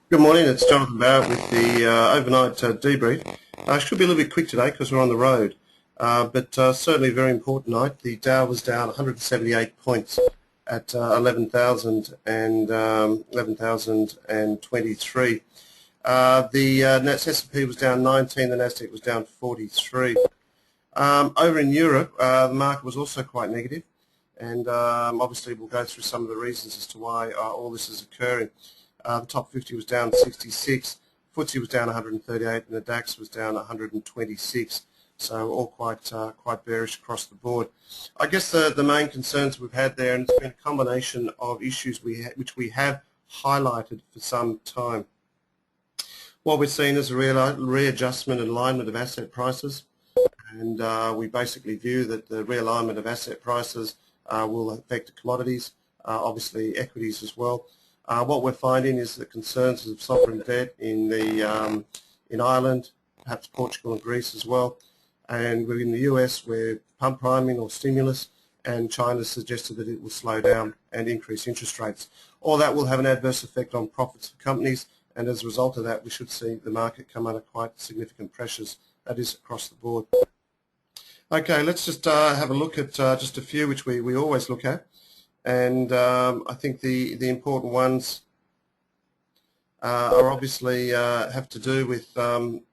Good morning, it's Jonathan Barratt with the overnight debrief. Should be a little bit quick today because we're on the road, but certainly a very important night. The Dow was down 178 points at 11,023. The S&P was down 19, the Nasdaq was down 43. Over in Europe, the market was also quite negative, and obviously we'll go through some of the reasons as to why all this is occurring. The top 50 was down 66, FTSE was down 138, and the DAX was down 126. So all quite bearish across the board. I guess the main concerns we've had there, and it's been a combination of issues which we have highlighted for some time. What we're seeing is a readjustment and alignment of asset prices, and we basically view that the realignment of asset prices will affect commodities, obviously equities as well. What we're finding is the concerns of sovereign debt in Ireland, perhaps Portugal and Greece as well, and within the US we're pump priming or stimulus, and China suggested that it will slow down and increase interest rates. All that will have an adverse effect on profits for companies, and as a result of that we should see the market come under quite significant pressures. That is across the board. Okay, let's just have a look at just a few which we always look at. And I think the important ones are obviously have to do with, I'll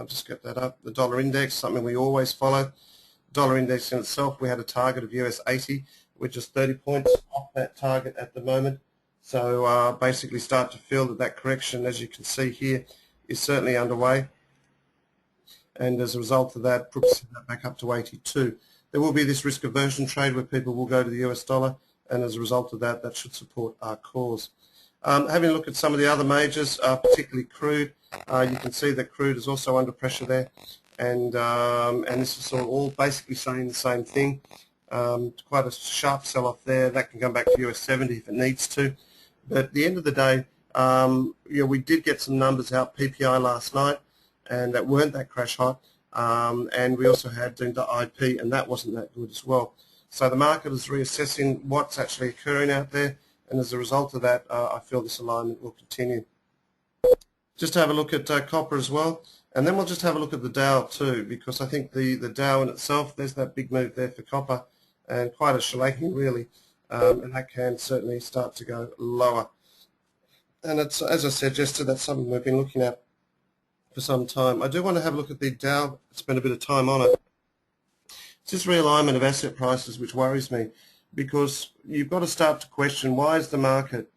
just get that up, the dollar index, something we always follow. Dollar index in itself, we had a target of US 80, which is 30 points off that target at the moment. So basically start to feel that correction, as you can see here, is certainly underway. And as a result of that, puts that back up to 82. There will be this risk aversion trade where people will go to the US dollar, and as a result of that, that should support our cause. Having a look at some of the other majors, particularly crude, you can see that crude is also under pressure there, and this is sort of all basically saying the same thing. Quite a sharp sell-off there. That can come back to US 70 if it needs to. But at the end of the day, we did get some numbers out, PPI last night, and that weren't that crash hot, and we also had IP, and that wasn't that good as well. So the market is reassessing what's actually occurring out there, and as a result of that, I feel this alignment will continue. Just to have a look at copper as well, and then we'll just have a look at the Dow too, because I think the Dow in itself, there's that big move there for copper, and quite a shellacking really, and that can certainly start to go lower. And it's, as I said, that's something we've been looking at for some time. I do want to have a look at the Dow, spend a bit of time on it. It's this realignment of asset prices which worries me, because you've got to start to question, why is the market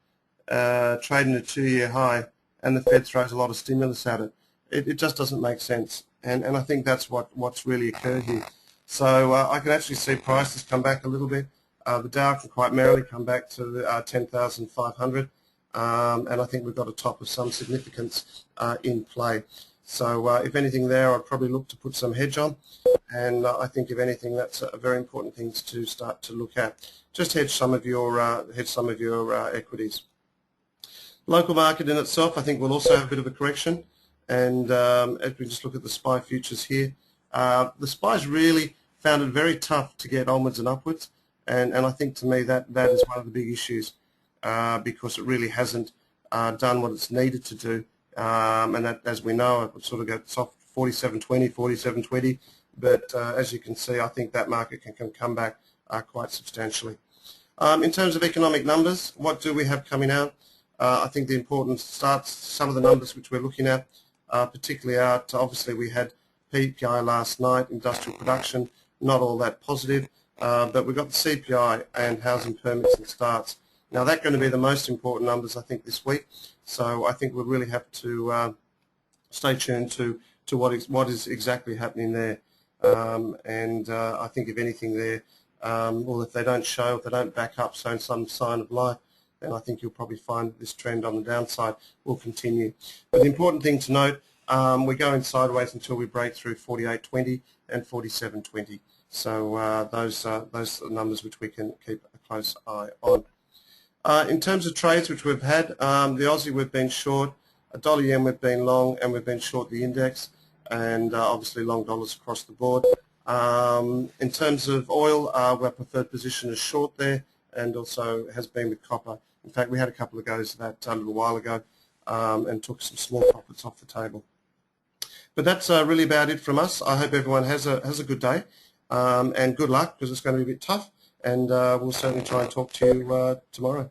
trading a 2-year high and the Fed throws a lot of stimulus at it? It just doesn't make sense, and I think that's what's really occurred here. So I can actually see prices come back a little bit. The Dow can quite merrily come back to 10,500, and I think we've got a top of some significance in play. So if anything there, I'd probably look to put some hedge on, and I think if anything, that's a very important thing to start to look at. Just hedge some of your equities. Local market in itself, I think, will also have a bit of a correction, and as we just look at the SPY futures here, the SPY's really found it very tough to get onwards and upwards, and I think to me that is one of the big issues, because it really hasn't done what it's needed to do. And that, as we know, it would sort of go soft 47.20, 47.20, but as you can see, I think that market can come back quite substantially. In terms of economic numbers, what do we have coming out? I think the important starts, some of the numbers which we're looking at, particularly out, obviously we had PPI last night, industrial production, not all that positive, but we've got the CPI and housing permits and starts. Now that's going to be the most important numbers, I think, this week. So I think we'll really have to stay tuned to what is exactly happening there. I think if anything there, well, if they don't show, if they don't back up, showing some sign of life, then I think you'll probably find this trend on the downside will continue. But the important thing to note, we're going sideways until we break through 48.20 and 47.20. So those are the numbers which we can keep a close eye on. In terms of trades which we've had, the Aussie we've been short, dollar yen we've been long, and we've been short the index, and obviously long dollars across the board. In terms of oil, our preferred position is short there, and also has been with copper. In fact, we had a couple of goes of that a little while ago, and took some small profits off the table. But that's really about it from us. I hope everyone has a good day, and good luck, because it's going to be a bit tough, and we'll certainly try and talk to you tomorrow.